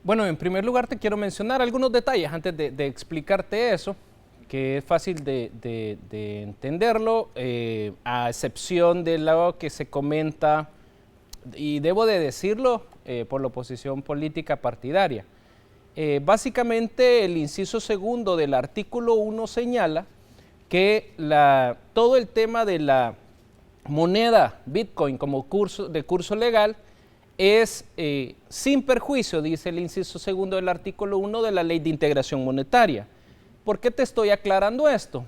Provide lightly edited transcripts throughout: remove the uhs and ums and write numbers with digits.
Bueno, en primer lugar te quiero mencionar algunos detalles antes de explicarte eso, que es fácil de entenderlo, a excepción de lo que se comenta, y debo de decirlo, por la oposición política partidaria. Básicamente el inciso segundo del artículo 1 señala que todo el tema de la moneda Bitcoin como curso legal es sin perjuicio, dice el inciso segundo del artículo 1 de la Ley de Integración Monetaria. ¿Por qué te estoy aclarando esto?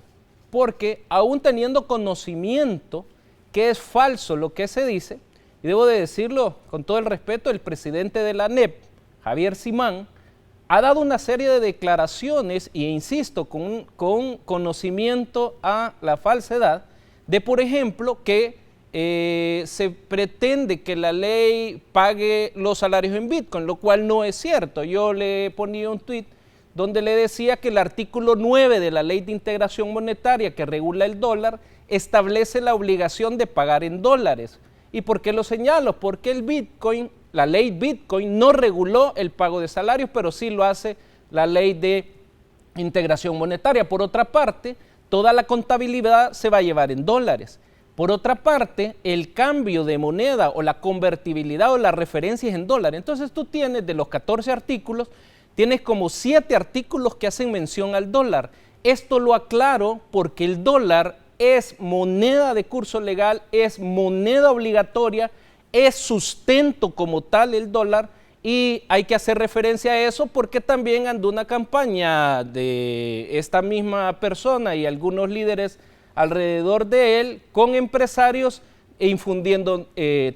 Porque aún teniendo conocimiento que es falso lo que se dice, y debo de decirlo con todo el respeto, el presidente de la ANEP, Javier Simán, ha dado una serie de declaraciones, e insisto, con conocimiento a la falsedad, de por ejemplo que se pretende que la ley pague los salarios en Bitcoin, lo cual no es cierto. Yo le ponía un tuit donde le decía que el artículo 9 de la Ley de Integración Monetaria que regula el dólar establece la obligación de pagar en dólares. ¿Y por qué lo señalo? Porque el Bitcoin, la ley Bitcoin no reguló el pago de salarios, pero sí lo hace la Ley de Integración Monetaria. Por otra parte, toda la contabilidad se va a llevar en dólares. Por otra parte, el cambio de moneda o la convertibilidad o la referencia es en dólares. Entonces tú tienes de los 14 artículos, tienes como 7 artículos que hacen mención al dólar. Esto lo aclaro porque el dólar es moneda de curso legal, es moneda obligatoria, es sustento como tal el dólar, y hay que hacer referencia a eso porque también andó una campaña de esta misma persona y algunos líderes alrededor de él con empresarios infundiendo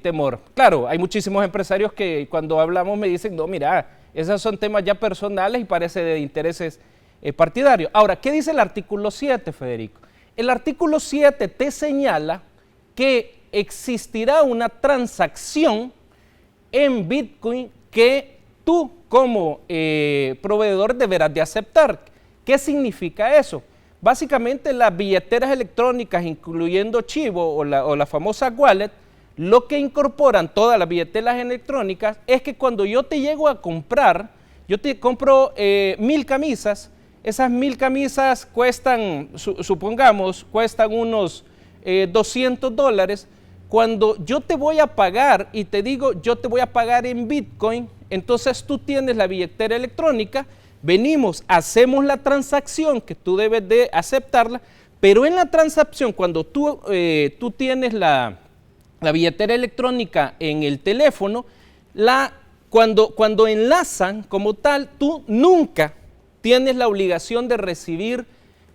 temor. Claro, hay muchísimos empresarios que cuando hablamos me dicen, no, mira, esos son temas ya personales y parece de intereses partidarios. Ahora, ¿qué dice el artículo 7, Federico? El artículo 7 te señala que existirá una transacción en Bitcoin que tú como proveedor deberás de aceptar. ¿Qué significa eso? Básicamente las billeteras electrónicas, incluyendo Chivo o la famosa wallet, lo que incorporan todas las billeteras electrónicas es que cuando yo te llego a comprar, yo te compro 1000 camisas, esas 1000 camisas cuestan, supongamos, cuestan unos $200. Cuando yo te voy a pagar y te digo, yo te voy a pagar en Bitcoin, entonces tú tienes la billetera electrónica, venimos, hacemos la transacción que tú debes de aceptarla, pero en la transacción, cuando tú tienes la billetera electrónica en el teléfono, cuando enlazan como tal, tú nunca tienes la obligación de recibir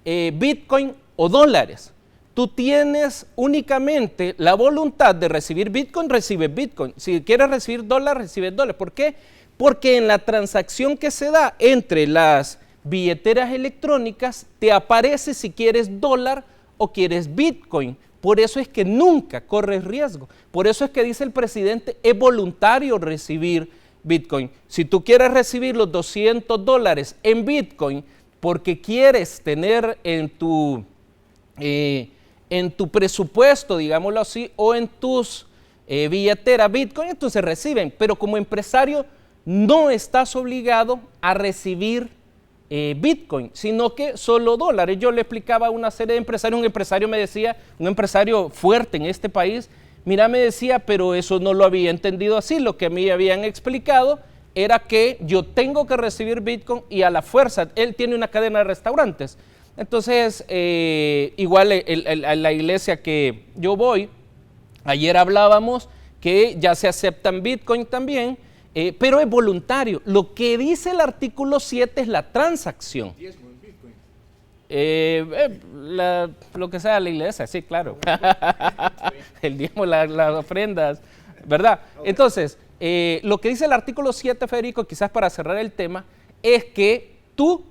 Bitcoin o dólares. Tú tienes únicamente la voluntad de recibir Bitcoin, recibes Bitcoin. Si quieres recibir dólar, recibes dólar. ¿Por qué? Porque en la transacción que se da entre las billeteras electrónicas te aparece si quieres dólar o quieres Bitcoin. Por eso es que nunca corres riesgo. Por eso es que dice el presidente, es voluntario recibir Bitcoin. Si tú quieres recibir los $200 en Bitcoin porque quieres tener en tu presupuesto, digámoslo así, o en tus billeteras Bitcoin, entonces reciben. Pero como empresario no estás obligado a recibir Bitcoin, sino que solo dólares. Yo le explicaba a una serie de empresarios, un empresario me decía, un empresario fuerte en este país, mira, me decía, pero eso no lo había entendido así. Lo que a mí habían explicado era que yo tengo que recibir Bitcoin y a la fuerza. Él tiene una cadena de restaurantes. Entonces, igual a la iglesia que yo voy, ayer hablábamos que ya se aceptan Bitcoin también, pero es voluntario. Lo que dice el artículo 7 es la transacción. Diezmo en Bitcoin. Lo que sea la iglesia, sí, claro. El diezmo, las ofrendas, ¿verdad? Entonces, lo que dice el artículo 7, Federico, quizás para cerrar el tema, es que tú,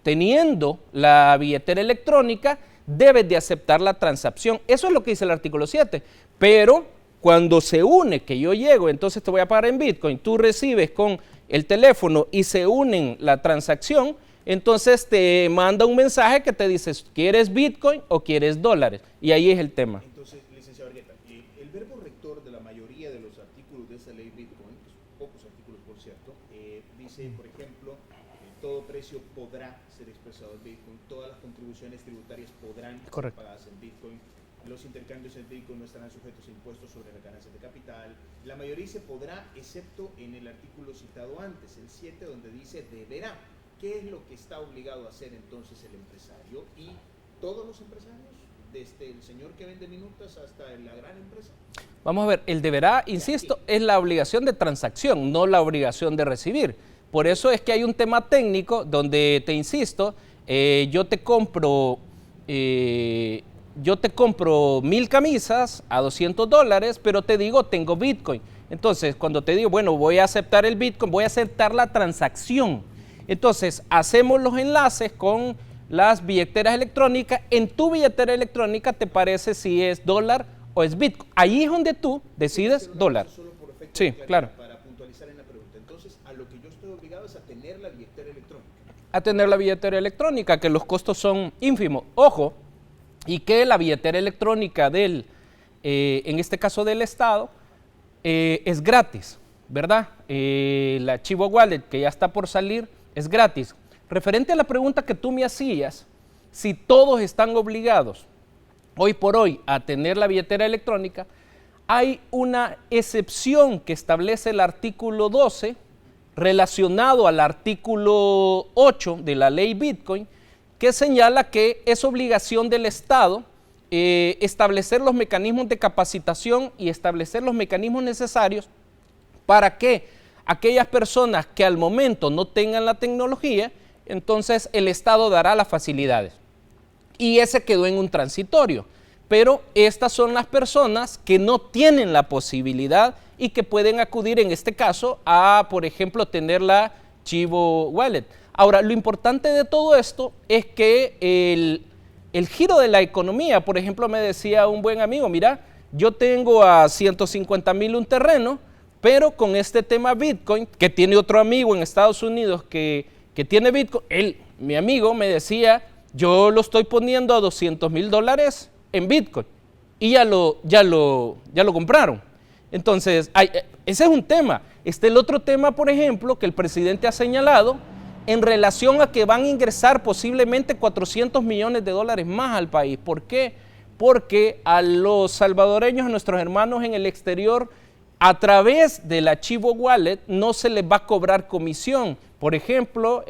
teniendo la billetera electrónica, debes de aceptar la transacción. Eso es lo que dice el artículo 7. Pero cuando se une, que yo llego, entonces te voy a pagar en Bitcoin, tú recibes con el teléfono y se unen la transacción, entonces te manda un mensaje que te dice, ¿quieres Bitcoin o quieres dólares? Y ahí es el tema. Entonces, licenciado Argueta, El verbo rector de la mayoría de los artículos de esa ley Bitcoin, que son pocos artículos por cierto, dice, por ejemplo, todo precio podrá ser expresado en Bitcoin, todas las contribuciones tributarias podrán ser pagadas en Bitcoin, los intercambios en Bitcoin no estarán sujetos a impuestos sobre las ganancias de capital. La mayoría dice podrá, excepto en el artículo citado antes, el 7, donde dice deberá. ¿Qué es lo que está obligado a hacer entonces el empresario? Y todos los empresarios, desde el señor que vende minutas hasta la gran empresa. Vamos a ver, el deberá, insisto, es la obligación de transacción, no la obligación de recibir. Por eso es que hay un tema técnico donde, te insisto, yo te compro 1000 camisas a $200, pero te digo, tengo Bitcoin. Entonces, cuando te digo, bueno, voy a aceptar el Bitcoin, voy a aceptar la transacción. Entonces, hacemos los enlaces con las billeteras electrónicas. En tu billetera electrónica te parece si es dólar o es Bitcoin. Ahí es donde tú decides dólar. Solo por efecto sí, claro. Para puntualizar en la pregunta. Entonces, a lo que yo estoy obligado es a tener la billetera electrónica. A tener la billetera electrónica, que los costos son ínfimos. Ojo, y que la billetera electrónica del, en este caso del Estado, es gratis, ¿verdad? La Chivo Wallet, que ya está por salir, es gratis. Referente a la pregunta que tú me hacías, si todos están obligados hoy por hoy a tener la billetera electrónica, hay una excepción que establece el artículo 12 relacionado al artículo 8 de la ley Bitcoin, que señala que es obligación del Estado establecer los mecanismos de capacitación y establecer los mecanismos necesarios para que aquellas personas que al momento no tengan la tecnología, entonces el Estado dará las facilidades. Y ese quedó en un transitorio. Pero estas son las personas que no tienen la posibilidad y que pueden acudir en este caso a, por ejemplo, tener la Chivo Wallet. Ahora, lo importante de todo esto es que el giro de la economía, por ejemplo, me decía un buen amigo, mira, yo tengo a 150,000 un terreno, pero con este tema Bitcoin, que tiene otro amigo en Estados Unidos que tiene Bitcoin, mi amigo me decía, yo lo estoy poniendo a $200,000 en Bitcoin y ya lo compraron. Entonces, ese es un tema. El otro tema, por ejemplo, que el presidente ha señalado en relación a que van a ingresar posiblemente $400 millones más al país. ¿Por qué? Porque a los salvadoreños, a nuestros hermanos en el exterior, a través de la Chivo Wallet no se les va a cobrar comisión. Por ejemplo,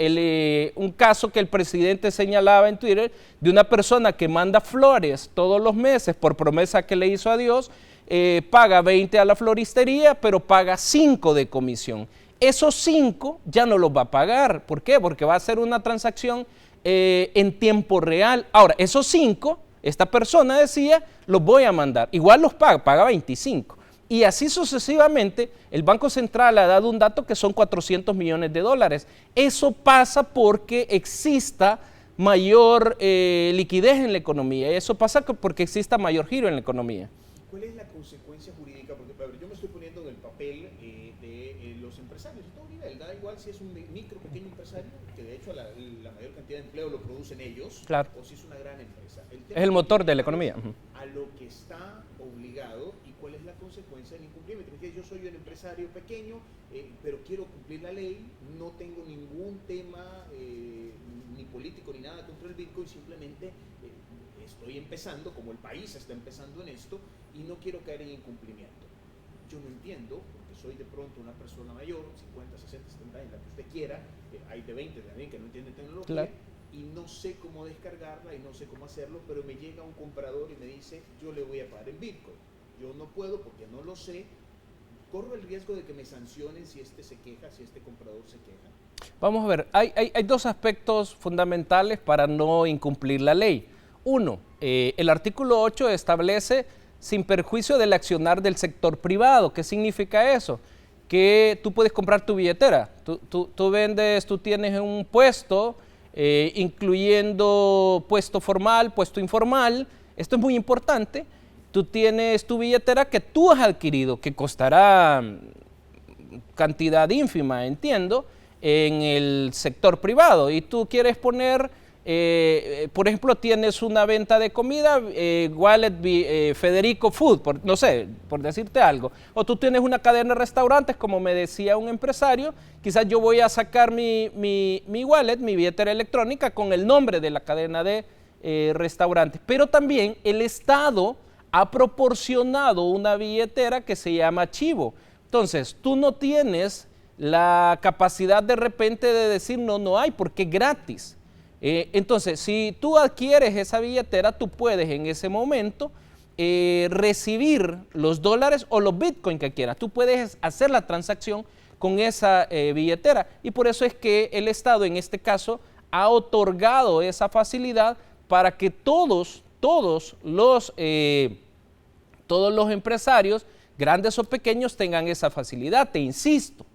un caso que el presidente señalaba en Twitter de una persona que manda flores todos los meses por promesa que le hizo a Dios, paga 20 a la floristería, pero paga 5 de comisión. Esos 5 ya no los va a pagar. ¿Por qué? Porque va a ser una transacción en tiempo real. Ahora, esos 5, esta persona decía, los voy a mandar. Igual los paga 25. Y así sucesivamente, el Banco Central ha dado un dato que son $400 millones. Eso pasa porque exista mayor liquidez en la economía. Eso pasa porque exista mayor giro en la economía. ¿Cuál es la consecuencia jurídica? Porque a ver, yo me estoy poniendo en el papel de los empresarios de todo nivel. Da igual si es un micro, pequeño empresario, que de hecho la mayor cantidad de empleo lo producen ellos, claro, o si es una gran empresa. Es el motor de la economía. A lo que está obligado y cuál es la consecuencia del incumplimiento. Porque yo soy un empresario pequeño, pero quiero cumplir la ley, no tengo ningún tema ni político ni nada contra el Bitcoin, simplemente estoy empezando, como el país está empezando en esto, y no quiero caer en incumplimiento. Yo no entiendo, porque soy de pronto una persona mayor, 50, 60, 70 años, la que usted quiera, hay de 20 también que no entienden tecnología, claro, y no sé cómo descargarla y no sé cómo hacerlo, pero me llega un comprador y me dice, yo le voy a pagar en Bitcoin. Yo no puedo porque no lo sé. ¿Corro el riesgo de que me sancionen si se queja, si este comprador se queja? Vamos a ver, hay dos aspectos fundamentales para no incumplir la ley. Uno, el artículo 8 establece sin perjuicio del accionar del sector privado. ¿Qué significa eso? Que tú puedes comprar tu billetera. Tú vendes, tú tienes un puesto, incluyendo puesto formal, puesto informal. Esto es muy importante. Tú tienes tu billetera que tú has adquirido, que costará cantidad ínfima, entiendo, en el sector privado. Y tú quieres poner por ejemplo, tienes una venta de comida, Wallet Federico Food, no sé, por decirte algo. O tú tienes una cadena de restaurantes, como me decía un empresario, quizás yo voy a sacar mi wallet, mi billetera electrónica, con el nombre de la cadena de restaurantes. Pero también el Estado ha proporcionado una billetera que se llama Chivo. Entonces, tú no tienes la capacidad de repente de decir no hay, porque es gratis. Entonces, si tú adquieres esa billetera, tú puedes en ese momento recibir los dólares o los bitcoins que quieras. Tú puedes hacer la transacción con esa billetera, y por eso es que el Estado en este caso ha otorgado esa facilidad para que todos los empresarios, grandes o pequeños, tengan esa facilidad. Te insisto,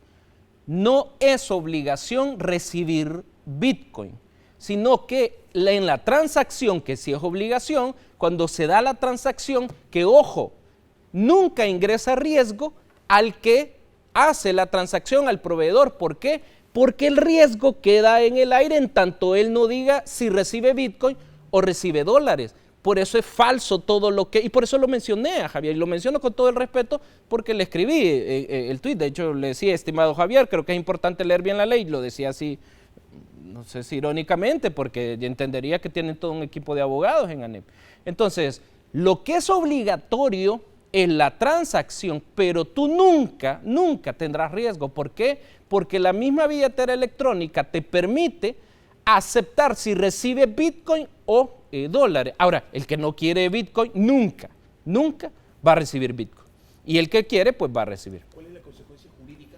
no es obligación recibir bitcoin, sino que en la transacción, que sí es obligación, cuando se da la transacción, que ojo, nunca ingresa riesgo al que hace la transacción, al proveedor. ¿Por qué? Porque el riesgo queda en el aire en tanto él no diga si recibe bitcoin o recibe dólares. Por eso es falso todo lo que, y por eso lo mencioné a Javier, y lo menciono con todo el respeto porque le escribí el tuit. De hecho le decía, estimado Javier, creo que es importante leer bien la ley, lo decía así, no sé si irónicamente, porque entendería que tienen todo un equipo de abogados en ANEP. Entonces, lo que es obligatorio es la transacción, pero tú nunca tendrás riesgo. ¿Por qué? Porque la misma billetera electrónica te permite aceptar si recibe bitcoin o dólares. Ahora, el que no quiere bitcoin nunca va a recibir bitcoin. Y el que quiere, pues va a recibir. ¿Cuál es la consecuencia jurídica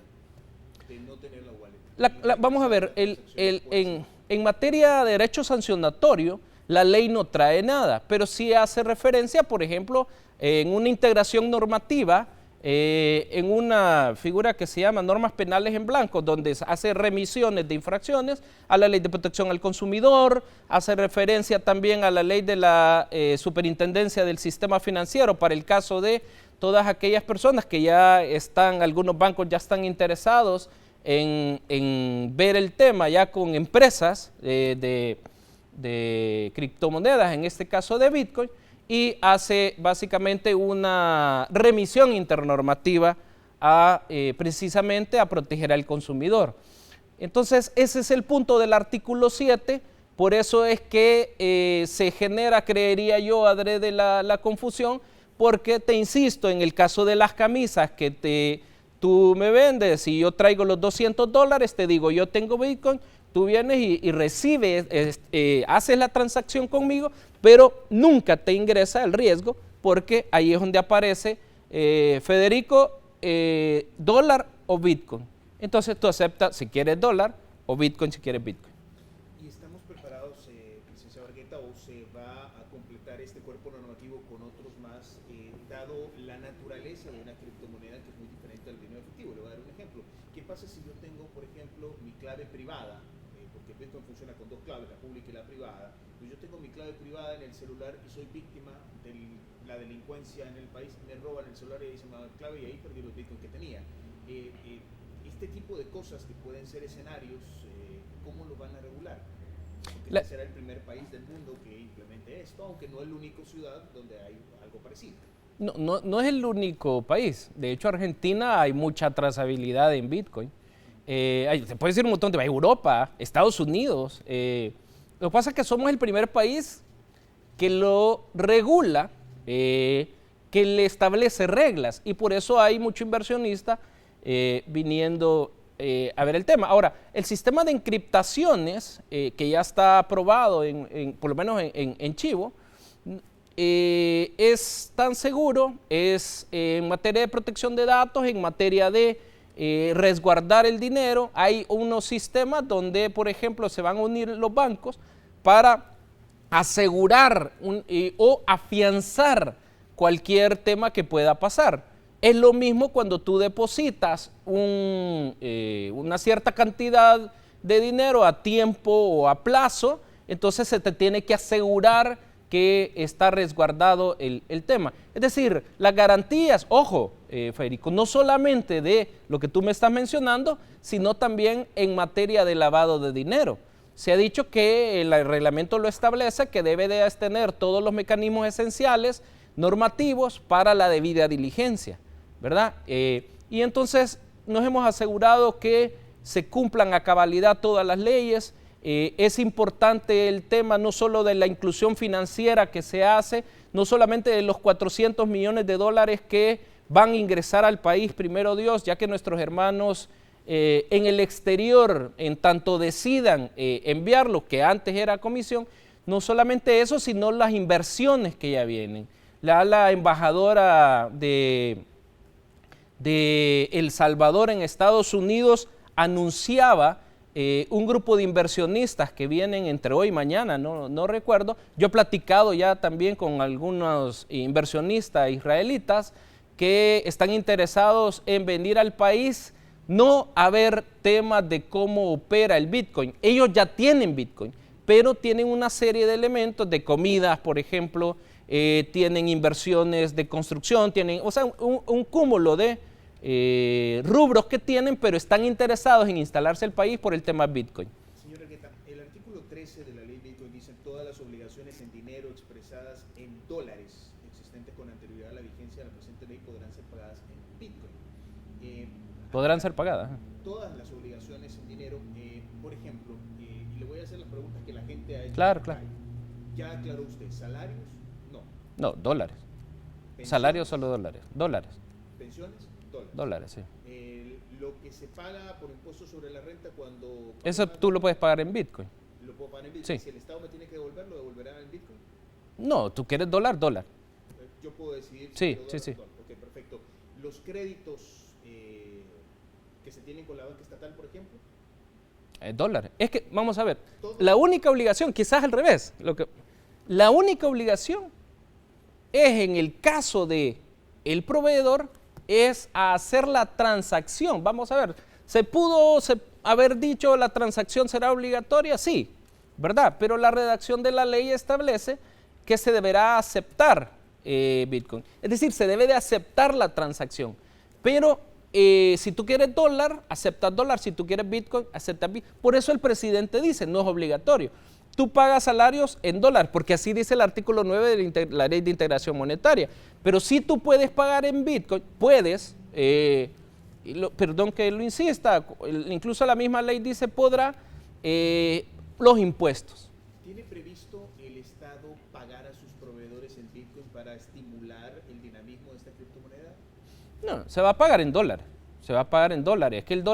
de no tener la wallet? Vamos a ver, en materia de derecho sancionatorio, la ley no trae nada, pero sí hace referencia, por ejemplo, en una integración normativa, en una figura que se llama normas penales en blanco, donde hace remisiones de infracciones a la ley de protección al consumidor, hace referencia también a la ley de la superintendencia del sistema financiero para el caso de todas aquellas personas que ya están, algunos bancos ya están interesados en ver el tema ya con empresas de criptomonedas, en este caso de Bitcoin, y hace básicamente una remisión internormativa precisamente a proteger al consumidor. Entonces, ese es el punto del artículo 7, por eso es que se genera, creería yo, adrede la confusión, porque te insisto, en el caso de las camisas que tú me vendes y yo traigo los $200, te digo, yo tengo Bitcoin, tú vienes y recibes, haces la transacción conmigo, pero nunca te ingresa el riesgo, porque ahí es donde aparece Federico, dólar o Bitcoin. Entonces tú aceptas si quieres dólar o Bitcoin si quieres Bitcoin. ¿Y estamos preparados, licenciado Argueta, o se va a completar este cuerpo normativo con otros más, dado la naturaleza de una criptomoneda que es muy diferente al dinero efectivo? Le voy a dar un ejemplo. ¿Qué pasa si yo tengo, por ejemplo, mi clave privada? Porque Bitcoin funciona con dos claves, la pública y la privada. Pues yo tengo mi clave privada en el celular y soy víctima de la delincuencia en el país, me roban el celular y dicen la clave y ahí perdí los Bitcoin que tenía. Este tipo de cosas que pueden ser escenarios, ¿cómo lo van a regular? Porque será el primer país del mundo que implemente esto, aunque no es la única ciudad donde hay algo parecido. No es el único país. De hecho, Argentina hay mucha trazabilidad en Bitcoin. Se puede decir un montón de países, Europa, Estados Unidos. Lo que pasa es que somos el primer país que lo regula, que le establece reglas, y por eso hay mucho inversionista viniendo a ver el tema. Ahora, el sistema de encriptaciones que ya está aprobado, por lo menos en Chivo, es tan seguro, es en materia de protección de datos, en materia de resguardar el dinero. Hay unos sistemas donde, por ejemplo, se van a unir los bancos para asegurar o afianzar cualquier tema que pueda pasar. Es lo mismo cuando tú depositas una cierta cantidad de dinero a tiempo o a plazo, entonces se te tiene que asegurar que está resguardado el tema. Es decir, las garantías, ojo, Federico, no solamente de lo que tú me estás mencionando, sino también en materia de lavado de dinero. se ha dicho que el reglamento lo establece, que debe de tener todos los mecanismos esenciales normativos para la debida diligencia, ¿verdad? Y entonces nos hemos asegurado que se cumplan a cabalidad todas las leyes. Es importante el tema no solo de la inclusión financiera que se hace, no solamente de los 400 millones de dólares que van a ingresar al país, primero Dios, ya que nuestros hermanos en el exterior, en tanto decidan enviarlo, que antes era comisión, no solamente eso, sino las inversiones que ya vienen. La embajadora de El Salvador en Estados Unidos anunciaba un grupo de inversionistas que vienen entre hoy y mañana, no recuerdo. Yo he platicado ya también con algunos inversionistas israelitas que están interesados en venir al país, no a ver temas de cómo opera el Bitcoin. Ellos ya tienen Bitcoin, pero tienen una serie de elementos de comidas, por ejemplo, tienen inversiones de construcción, tienen, o sea, un cúmulo de rubros que tienen, pero están interesados en instalarse el país por el tema Bitcoin. Señor Argueta, el artículo 13 de la ley Bitcoin dice todas las obligaciones en dinero expresadas en dólares existentes con anterioridad a la vigencia de la presente ley podrán ser pagadas en Bitcoin. Podrán ser pagadas. Todas las obligaciones en dinero, por ejemplo, y le voy a hacer las preguntas que la gente ha hecho. Claro, claro. ¿Ya aclaró usted salarios? No. No, dólares. ¿Pensiones? Salarios solo dólares. Dólares. ¿Pensiones? Dólares. Dólares, sí. Lo que se paga por impuesto sobre la renta cuando... Eso tú lo puedes pagar en Bitcoin. Lo puedo pagar en Bitcoin. Sí. Si el Estado me tiene que devolver, ¿lo devolverá en Bitcoin? No, tú quieres dólar. Yo puedo decidir si Sí, quiero sí, sí. dólar. Ok, perfecto. Los créditos que se tienen con la banca estatal, por ejemplo. Dólares. Es que, vamos a ver, Todo. la única obligación, quizás al revés, la única obligación es en el caso de el proveedor, es hacer la transacción. Vamos a ver, ¿se pudo haber dicho la transacción será obligatoria? Sí, ¿verdad? Pero la redacción de la ley establece que se deberá aceptar Bitcoin. Es decir, se debe de aceptar la transacción. Pero si tú quieres dólar, aceptas dólar. Si tú quieres Bitcoin, aceptas Bitcoin. Por eso el presidente dice, no es obligatorio. Tú pagas salarios en dólar, porque así dice el artículo 9 de la Ley de Integración Monetaria. Pero si tú puedes pagar en Bitcoin, puedes, perdón que lo insista, incluso la misma ley dice podrá, los impuestos. ¿Tiene previsto el Estado pagar a sus proveedores en Bitcoin para estimular el dinamismo de esta criptomoneda? No, se va a pagar en dólares. Se va a pagar en dólares. Es que el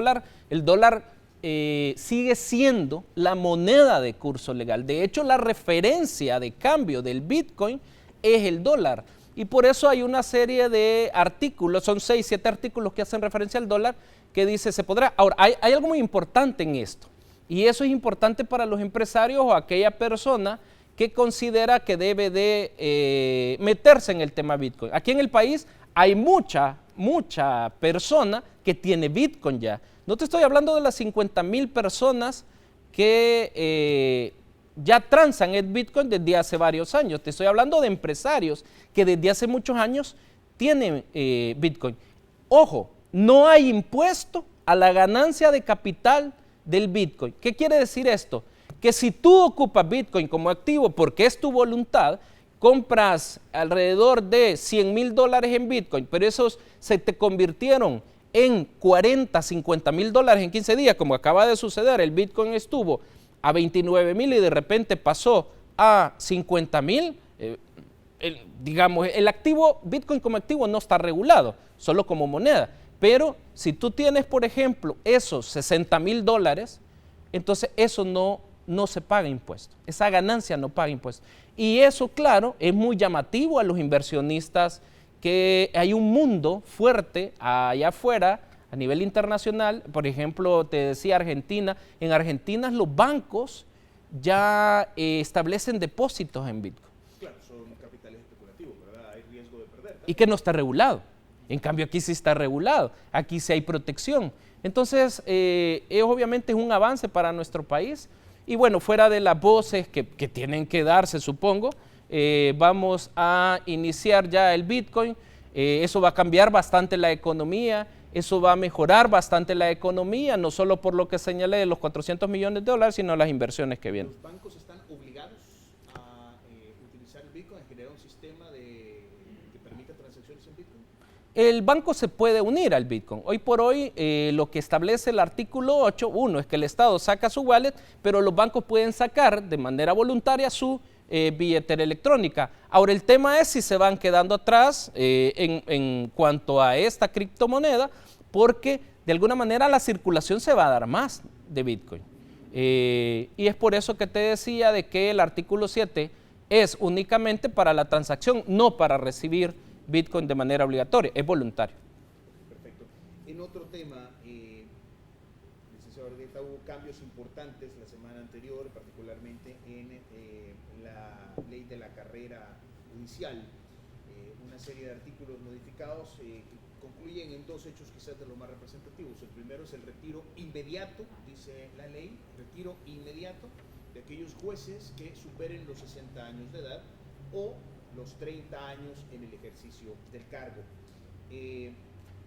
dólar sigue siendo la moneda de curso legal. De hecho, la referencia de cambio del Bitcoin es el dólar. Y por eso hay una serie de artículos, son 6, 7 artículos que hacen referencia al dólar, que dice se podrá. Ahora, hay algo muy importante en esto. Y eso es importante para los empresarios o aquella persona que considera que debe de meterse en el tema Bitcoin. Aquí en el país hay mucha persona que tiene Bitcoin ya. No te estoy hablando de las 50,000 personas que ya transan el Bitcoin desde hace varios años. Te estoy hablando de empresarios que desde hace muchos años tienen Bitcoin. Ojo, no hay impuesto a la ganancia de capital del Bitcoin. ¿Qué quiere decir esto? Que si tú ocupas Bitcoin como activo porque es tu voluntad, compras alrededor de $100,000 en Bitcoin, pero esos se te convirtieron en 40, 50,000 dólares en 15 días, como acaba de suceder. El Bitcoin estuvo a 29,000 y de repente pasó a 50,000. Digamos, el activo, Bitcoin como activo no está regulado, solo como moneda. Pero si tú tienes, por ejemplo, esos 60,000 dólares, entonces eso no se paga impuesto. Esa ganancia no paga impuesto. Y eso, claro, es muy llamativo a los inversionistas, que hay un mundo fuerte allá afuera, a nivel internacional. Por ejemplo, te decía Argentina. En Argentina los bancos ya establecen depósitos en Bitcoin. Claro, son capitales especulativos, ¿verdad? Hay riesgo de perder, ¿no? Y que no está regulado. En cambio, aquí sí está regulado. Aquí sí hay protección. Entonces, obviamente es un avance para nuestro país. Y bueno, fuera de las voces que tienen que darse, supongo, vamos a iniciar ya el Bitcoin. Eso va a cambiar bastante la economía. Eso va a mejorar bastante la economía, no solo por lo que señalé de los 400 millones de dólares, sino las inversiones que vienen. ¿Los bancos están obligados a utilizar el Bitcoin, a generar un sistema que permita transacciones en Bitcoin? El banco se puede unir al Bitcoin. Hoy por hoy lo que establece el artículo 8, uno es que el Estado saca su wallet, pero los bancos pueden sacar de manera voluntaria su billetera electrónica. Ahora el tema es si se van quedando atrás en cuanto a esta criptomoneda, porque de alguna manera la circulación se va a dar más de Bitcoin. Y es por eso que te decía de que el artículo 7 es únicamente para la transacción, no para recibir Bitcoin de manera obligatoria, es voluntario. Perfecto. En otro tema, licenciado Argueta, hubo cambios importantes la semana anterior, particularmente en la ley de la carrera judicial. Una serie de artículos modificados que concluyen en dos hechos quizás de los más representativos. El primero es el retiro inmediato, dice la ley, retiro inmediato de aquellos jueces que superen los 60 años de edad o los 30 años en el ejercicio del cargo.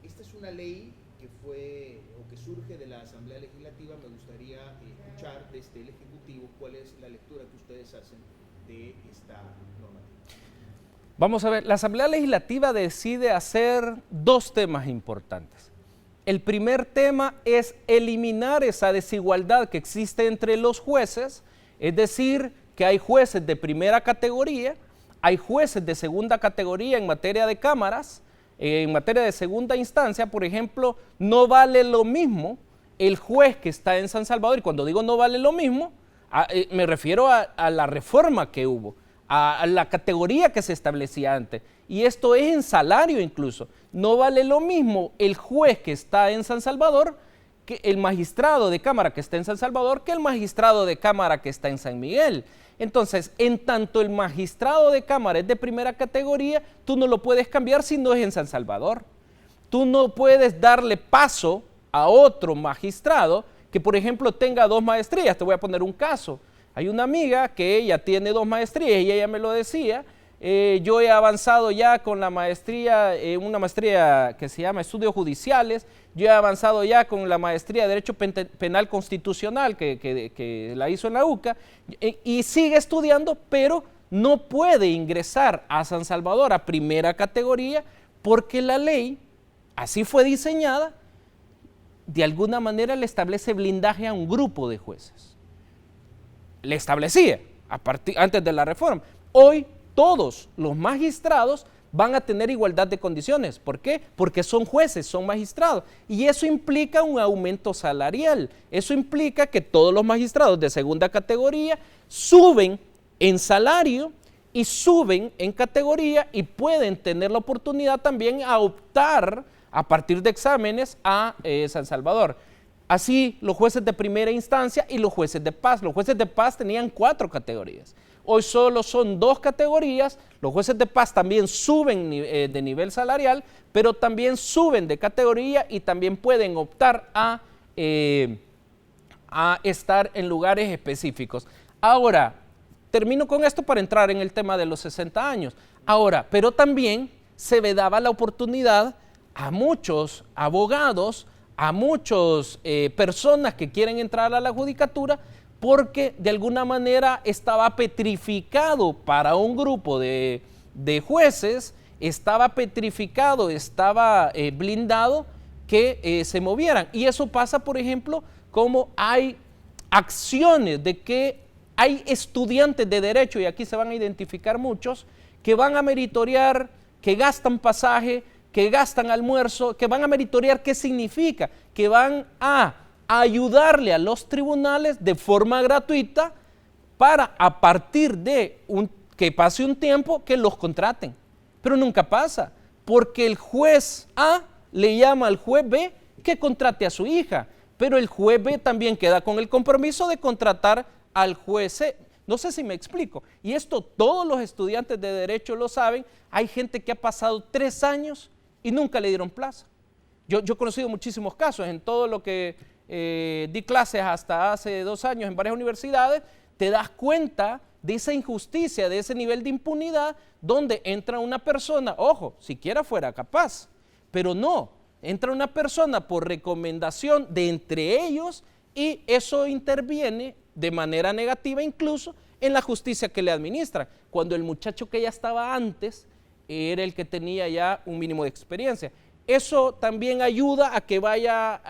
Esta es una ley que fue o que surge de la Asamblea Legislativa. Me gustaría escuchar desde el Ejecutivo cuál es la lectura que ustedes hacen de esta normativa. Vamos a ver, la Asamblea Legislativa decide hacer dos temas importantes. El primer tema es eliminar esa desigualdad que existe entre los jueces, es decir, que hay jueces de primera categoría, hay jueces de segunda categoría en materia de cámaras, en materia de segunda instancia, por ejemplo, no vale lo mismo el juez que está en San Salvador, y cuando digo no vale lo mismo, me refiero a la reforma que hubo, a la categoría que se establecía antes, y esto es en salario incluso. No vale lo mismo el juez que está en San Salvador, que el magistrado de cámara que está en San Salvador, que el magistrado de cámara que está en San Miguel. Entonces, en tanto el magistrado de cámara es de primera categoría, tú no lo puedes cambiar si no es en San Salvador. Tú no puedes darle paso a otro magistrado que, por ejemplo, tenga 2 maestrías. Te voy a poner un caso. Hay una amiga que ella tiene 2 maestrías y ella me lo decía. Yo he avanzado ya con la maestría, una maestría que se llama Estudios Judiciales. Yo he avanzado ya con la maestría de Derecho Penal Constitucional que la hizo en la UCA y sigue estudiando, pero no puede ingresar a San Salvador a primera categoría porque la ley, así fue diseñada, de alguna manera le establece blindaje a un grupo de jueces. Le establecía antes de la reforma. Hoy todos los magistrados van a tener igualdad de condiciones. ¿Por qué? Porque son jueces, son magistrados. Y eso implica un aumento salarial. Eso implica que todos los magistrados de segunda categoría suben en salario y suben en categoría y pueden tener la oportunidad también a optar a partir de exámenes a San Salvador. Así los jueces de primera instancia y los jueces de paz. Los jueces de paz tenían 4 categorías. Hoy solo son 2 categorías. Los jueces de paz también suben de nivel salarial, pero también suben de categoría y también pueden optar a estar en lugares específicos. Ahora, termino con esto para entrar en el tema de los 60 años. Ahora, pero también se le daba la oportunidad a muchos abogados, a muchas personas que quieren entrar a la judicatura, porque de alguna manera estaba petrificado para un grupo de jueces, estaba petrificado, estaba blindado que se movieran. Y eso pasa, por ejemplo, como hay acciones de que hay estudiantes de derecho, y aquí se van a identificar muchos, que van a meritoriar, que gastan pasaje, que gastan almuerzo, que van a meritoriar. ¿Qué significa? Que van a ayudarle a los tribunales de forma gratuita para, a partir de que pase un tiempo, que los contraten. Pero nunca pasa, porque el juez A le llama al juez B que contrate a su hija, pero el juez B también queda con el compromiso de contratar al juez C. No sé si me explico. Y esto todos los estudiantes de derecho lo saben. Hay gente que ha pasado 3 años y nunca le dieron plaza. Yo he conocido muchísimos casos en todo lo que di clases hasta hace 2 años en varias universidades. Te das cuenta de esa injusticia, de ese nivel de impunidad, donde entra una persona, ojo, siquiera fuera capaz, pero no, Entra una persona por recomendación de entre ellos y eso interviene de manera negativa incluso en la justicia que le administran, cuando el muchacho que ya estaba antes era el que tenía ya un mínimo de experiencia. Eso también ayuda a que vaya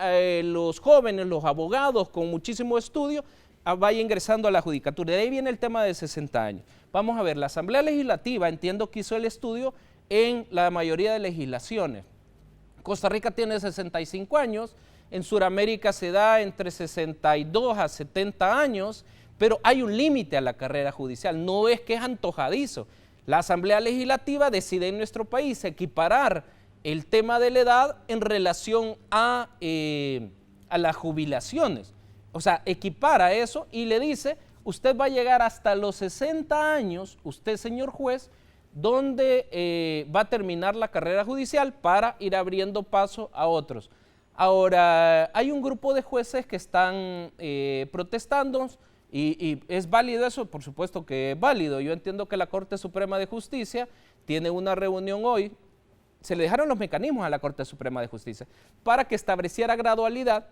los jóvenes, los abogados con muchísimo estudio, vaya ingresando a la judicatura. De ahí viene el tema de 60 años. Vamos a ver, la Asamblea Legislativa, entiendo que hizo el estudio en la mayoría de legislaciones. Costa Rica tiene 65 años, en Sudamérica se da entre 62 a 70 años, pero hay un límite a la carrera judicial, no es que es antojadizo. La Asamblea Legislativa decide en nuestro país equiparar el tema de la edad en relación a las jubilaciones. O sea, equipara eso y le dice, usted va a llegar hasta los 60 años, usted señor juez, donde va a terminar la carrera judicial para ir abriendo paso a otros. Ahora, hay un grupo de jueces que están protestando y es válido eso, por supuesto que es válido. Yo entiendo que la Corte Suprema de Justicia tiene una reunión hoy, se le dejaron los mecanismos a la Corte Suprema de Justicia para que estableciera gradualidad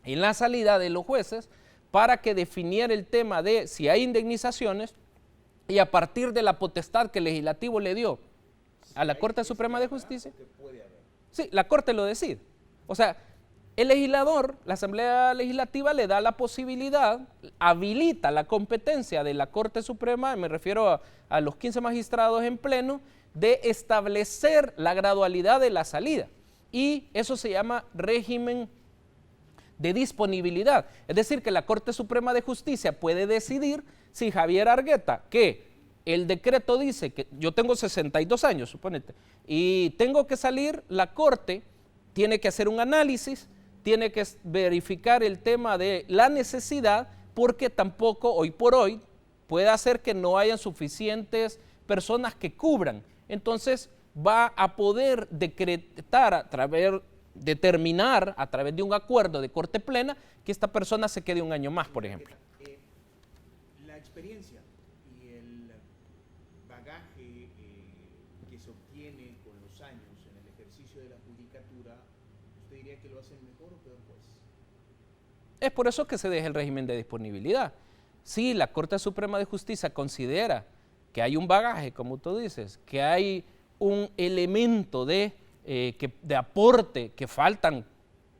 en la salida de los jueces, para que definiera el tema de si hay indemnizaciones y a partir de la potestad que el legislativo le dio a la Corte Suprema de Justicia, sí, la Corte lo decide. O sea, el legislador, la Asamblea Legislativa le da la posibilidad, habilita la competencia de la Corte Suprema, me refiero a los 15 magistrados en pleno, de establecer la gradualidad de la salida. Y eso se llama régimen de disponibilidad. Es decir, que la Corte Suprema de Justicia puede decidir si Javier Argueta, que el decreto dice que yo tengo 62 años, suponete, y tengo que salir, la Corte tiene que hacer un análisis, tiene que verificar el tema de la necesidad, porque tampoco hoy por hoy puede hacer que no hayan suficientes personas que cubran. Entonces va a poder decretar determinar a través de un acuerdo de corte plena que esta persona se quede un año más, por ejemplo. La experiencia y el bagaje que se obtiene con los años en el ejercicio de la judicatura, ¿usted diría que lo hacen mejor o peor juez? Es por eso que se deja el régimen de disponibilidad. Si la Corte Suprema de Justicia considera que hay un bagaje, como tú dices, que hay un elemento de aporte, que faltan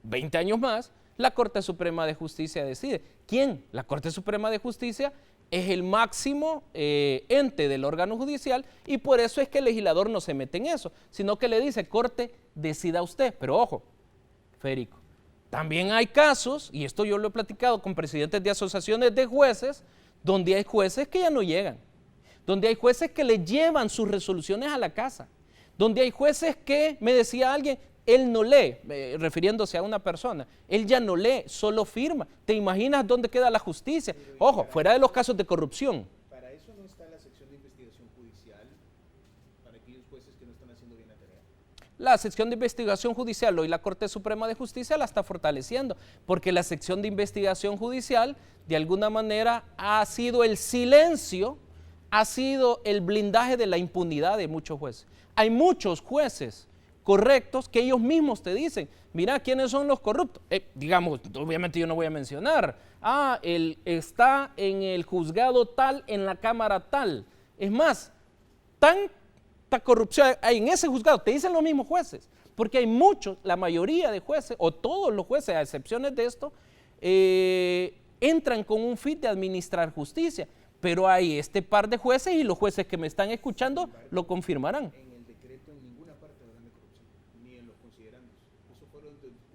20 años más, la Corte Suprema de Justicia decide. ¿Quién? La Corte Suprema de Justicia es el máximo ente del órgano judicial y por eso es que el legislador no se mete en eso, sino que le dice, Corte, decida usted. Pero ojo, Federico, también hay casos, y esto yo lo he platicado con presidentes de asociaciones de jueces, donde hay jueces que ya no llegan, donde hay jueces que le llevan sus resoluciones a la casa, donde hay jueces que, me decía alguien, él no lee, refiriéndose a una persona, él ya no lee, solo firma. ¿Te imaginas dónde queda la justicia? Ojo, fuera de los casos de corrupción. Para eso no está la sección de investigación judicial, para aquellos jueces que no están haciendo bien la tarea. La sección de investigación judicial, hoy la Corte Suprema de Justicia la está fortaleciendo, porque la sección de investigación judicial, de alguna manera, ha sido el silencio, ha sido el blindaje de la impunidad de muchos jueces. Hay muchos jueces correctos que ellos mismos te dicen, mira, ¿quiénes son los corruptos? Digamos, obviamente yo no voy a mencionar, él está en el juzgado tal, en la cámara tal. Es más, tanta corrupción hay en ese juzgado, te dicen los mismos jueces, porque hay muchos, la mayoría de jueces, o todos los jueces, a excepciones de esto, entran con un fin de administrar justicia, pero hay este par de jueces y los jueces que me están escuchando lo confirmarán.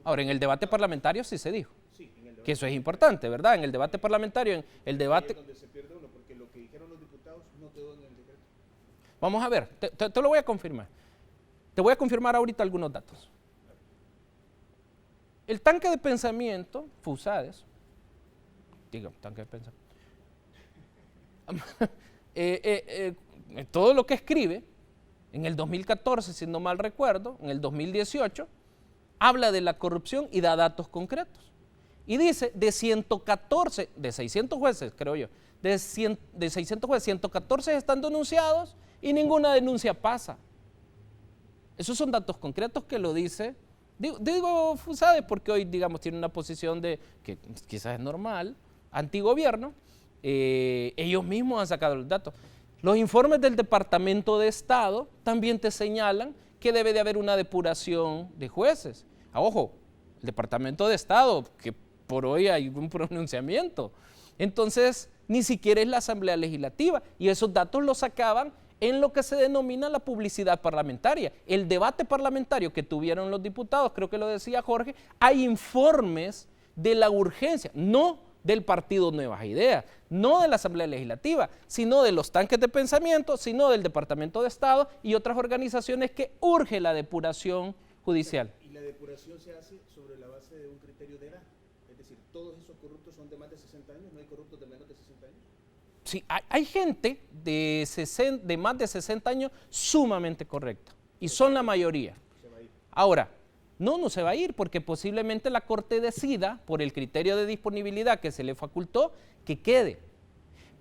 Ahora, en el debate parlamentario sí se dijo, sí, que eso es importante, ¿verdad? En el debate parlamentario, en el debate... donde se pierde uno, porque lo que dijeron los diputados no quedó en el decreto. Vamos a ver, te lo voy a confirmar. Te voy a confirmar ahorita algunos datos. El tanque de pensamiento, Fusades, tanque de pensamiento, todo lo que escribe, en el 2014, si no mal recuerdo, en el 2018, habla de la corrupción y da datos concretos. Y dice, de 114, de 600 jueces, creo yo, de 600 jueces, 114 están denunciados y ninguna denuncia pasa. Esos son datos concretos que lo dice Digo FUSADE porque hoy, digamos, tiene una posición de, que quizás es normal, antigobierno. Ellos mismos han sacado los datos. Los informes del Departamento de Estado también te señalan que debe de haber una depuración de jueces. Ojo, el Departamento de Estado, que por hoy hay un pronunciamiento. Entonces, ni siquiera es la Asamblea Legislativa, y esos datos los sacaban en lo que se denomina la publicidad parlamentaria. El debate parlamentario que tuvieron los diputados, creo que lo decía Jorge, hay informes de la urgencia, no del partido Nuevas Ideas, no de la Asamblea Legislativa, sino de los tanques de pensamiento, sino del Departamento de Estado y otras organizaciones que urge la depuración judicial. Y la depuración se hace sobre la base de un criterio de edad. Es decir, todos esos corruptos son de más de 60 años, ¿no hay corruptos de menos de 60 años? Sí, hay gente de más de 60 años sumamente correcta, y son la mayoría. Se va a ir. Ahora, no se va a ir, porque posiblemente la Corte decida, por el criterio de disponibilidad que se le facultó, que quede.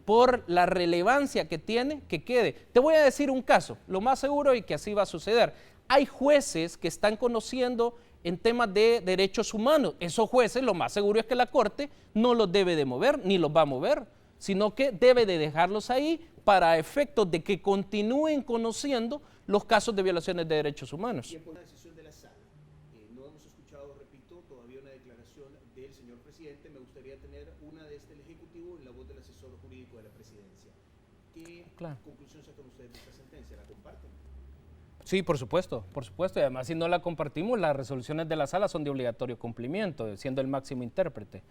Por la relevancia que tiene, que quede. Te voy a decir un caso, lo más seguro y que así va a suceder. Hay jueces que están conociendo en temas de derechos humanos. Esos jueces, lo más seguro es que la Corte no los debe de mover, ni los va a mover, sino que debe de dejarlos ahí para efectos de que continúen conociendo los casos de violaciones de derechos humanos. ¿Quién pone la decisión de la sala? No hemos escuchado, repito, todavía una declaración del señor presidente. Me gustaría tener una de este Ejecutivo en la voz del asesor jurídico de la presidencia. ¿Qué conclusión sacan ustedes de esta sentencia? ¿La comparten? Sí, por supuesto, y además si no la compartimos, las resoluciones de la sala son de obligatorio cumplimiento, siendo el máximo intérprete.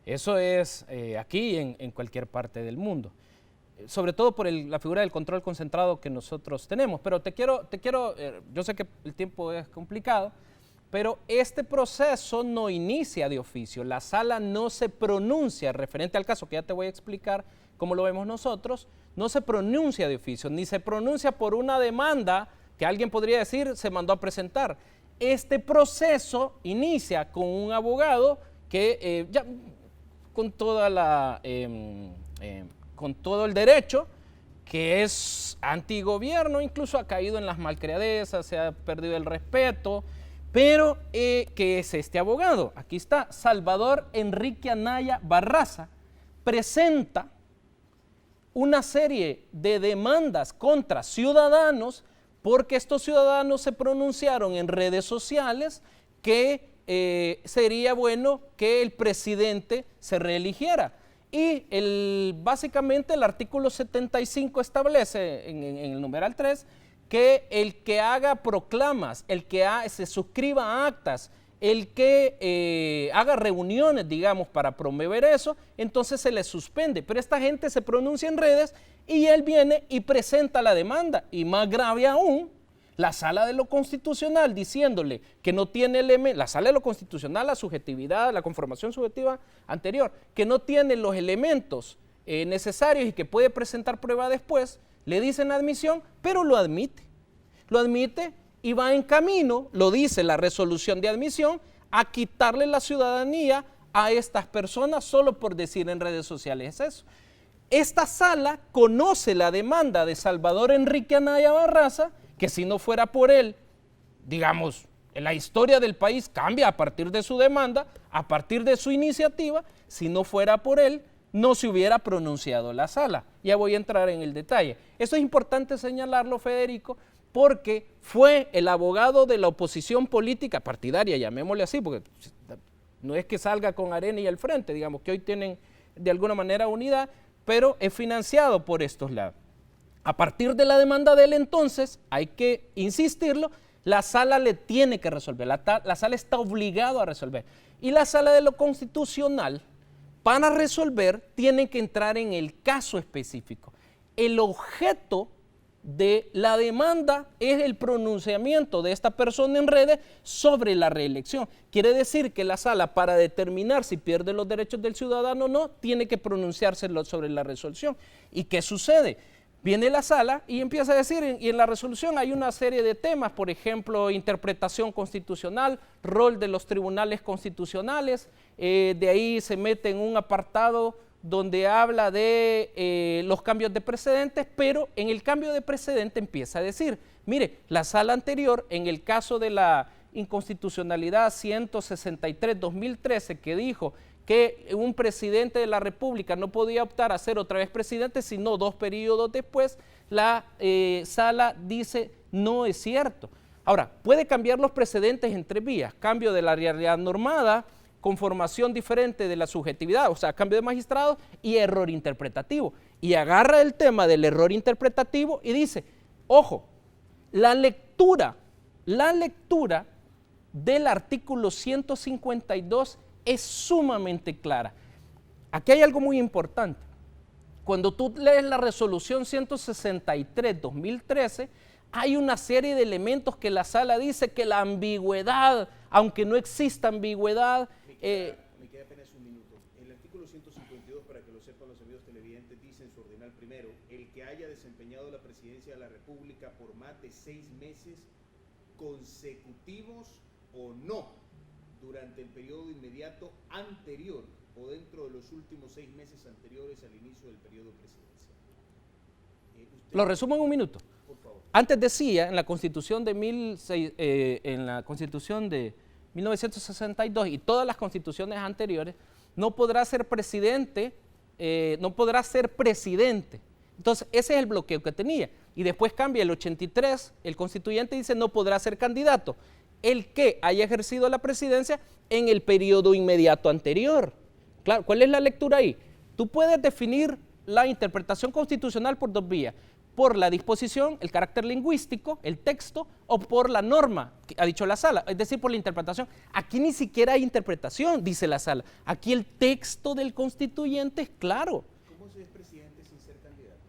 Eso es aquí y en cualquier parte del mundo, sobre todo por la figura del control concentrado que nosotros tenemos. Pero yo sé que el tiempo es complicado, pero este proceso no inicia de oficio. La sala no se pronuncia referente al caso, que ya te voy a explicar cómo lo vemos nosotros, no se pronuncia de oficio, ni se pronuncia por una demanda que alguien podría decir se mandó a presentar. Este proceso inicia con un abogado que ya con todo el derecho, que es antigobierno, incluso ha caído en las malcriadezas, se ha perdido el respeto, pero que es este abogado. Aquí está, Salvador Enrique Anaya Barraza, presenta una serie de demandas contra ciudadanos porque estos ciudadanos se pronunciaron en redes sociales que sería bueno que el presidente se reeligiera. Y básicamente el artículo 75 establece en el numeral 3 que el que haga proclamas, el que se suscriba a actas, el que haga reuniones, digamos, para promover eso, entonces se le suspende. Pero esta gente se pronuncia en redes y él viene y presenta la demanda. Y más grave aún, la Sala de lo Constitucional diciéndole que no tiene la Sala de lo Constitucional, la subjetividad, la conformación subjetiva anterior, que no tiene los elementos necesarios y que puede presentar prueba después, le dicen admisión, pero lo admite. Lo admite y va en camino, lo dice la resolución de admisión, a quitarle la ciudadanía a estas personas solo por decir en redes sociales eso. Esta sala conoce la demanda de Salvador Enrique Anaya Barraza, que si no fuera por él, digamos, la historia del país cambia a partir de su demanda, a partir de su iniciativa. Si no fuera por él, no se hubiera pronunciado la sala. Ya voy a entrar en el detalle. Esto es importante señalarlo, Federico, porque fue el abogado de la oposición política partidaria, llamémosle así, porque no es que salga con Arena y al frente, digamos que hoy tienen de alguna manera unidad, pero es financiado por estos lados. A partir de la demanda de él, entonces, hay que insistirlo, la sala le tiene que resolver, la sala está obligada a resolver. Y la Sala de lo Constitucional, para resolver, tiene que entrar en el caso específico. El objeto de la demanda es el pronunciamiento de esta persona en redes sobre la reelección. Quiere decir que la sala, para determinar si pierde los derechos del ciudadano o no, tiene que pronunciarse sobre la resolución. ¿Y qué sucede? Viene la sala y empieza a decir, y en la resolución hay una serie de temas, por ejemplo, interpretación constitucional, rol de los tribunales constitucionales, de ahí se mete en un apartado donde habla de los cambios de precedentes, pero en el cambio de precedente empieza a decir, mire, la sala anterior, en el caso de la inconstitucionalidad 163-2013 que dijo que un presidente de la República no podía optar a ser otra vez presidente, sino 2 periodos después, la sala dice no es cierto. Ahora, puede cambiar los precedentes en 3 vías: cambio de la realidad normada, conformación diferente de la subjetividad, o sea, cambio de magistrados, y error interpretativo. Y agarra el tema del error interpretativo y dice, ojo, la lectura del artículo 152 es sumamente clara. Aquí hay algo muy importante. Cuando tú lees la resolución 163-2013, hay una serie de elementos que la sala dice que la ambigüedad, aunque no exista ambigüedad... Me queda apenas un minuto. El artículo 152, para que lo sepan los amigos televidentes, dice en su ordinal primero: el que haya desempeñado la presidencia de la República por más de 6 meses consecutivos o no, durante el periodo inmediato anterior o dentro de los últimos 6 meses anteriores al inicio del periodo presidencial. Lo resumo en un minuto. Por favor. Antes decía, en la Constitución de 1962 y todas las constituciones anteriores, no podrá ser presidente, Entonces, ese es el bloqueo que tenía. Y después cambia el 83, el constituyente dice no podrá ser candidato el que haya ejercido la presidencia en el periodo inmediato anterior. Claro, ¿cuál es la lectura ahí? Tú puedes definir la interpretación constitucional por 2 vías: por la disposición, el carácter lingüístico, el texto, o por la norma, que ha dicho la sala, es decir, por la interpretación. Aquí ni siquiera hay interpretación, dice la sala. Aquí el texto del constituyente es claro. ¿Cómo se es presidente sin ser candidato?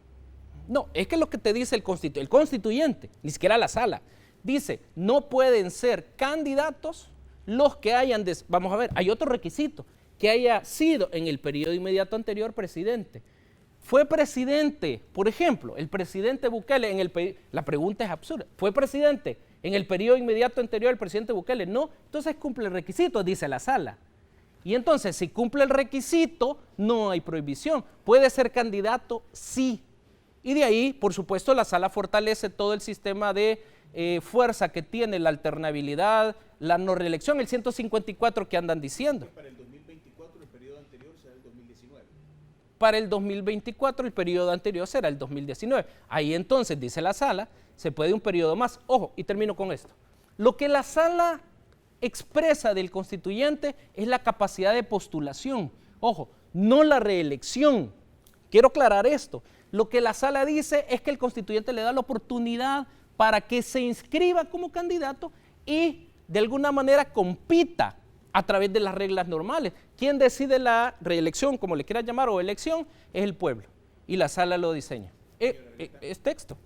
No, es que lo que te dice el constituyente, ni siquiera la sala, dice, no pueden ser candidatos los que hayan, vamos a ver, hay otro requisito, que haya sido en el periodo inmediato anterior presidente. Fue presidente, por ejemplo, el presidente Bukele, la pregunta es absurda, ¿fue presidente en el periodo inmediato anterior al presidente Bukele? No, entonces cumple el requisito, dice la sala. Y entonces, si cumple el requisito, no hay prohibición. ¿Puede ser candidato? Sí. Y de ahí, por supuesto, la sala fortalece todo el sistema de fuerza que tiene la alternabilidad, la no reelección, el 154 que andan diciendo. Para el 2024 el periodo anterior será el 2019. Para el 2024 el periodo anterior será el 2019. Ahí entonces, dice la sala, se puede un periodo más. Ojo, y termino con esto. Lo que la sala expresa del constituyente es la capacidad de postulación. Ojo, no la reelección. Quiero aclarar esto. Lo que la sala dice es que el constituyente le da la oportunidad para que se inscriba como candidato y de alguna manera compita a través de las reglas normales. Quien decide la reelección, como le quieras llamar, o elección, es el pueblo. Y la sala lo diseña. Es texto.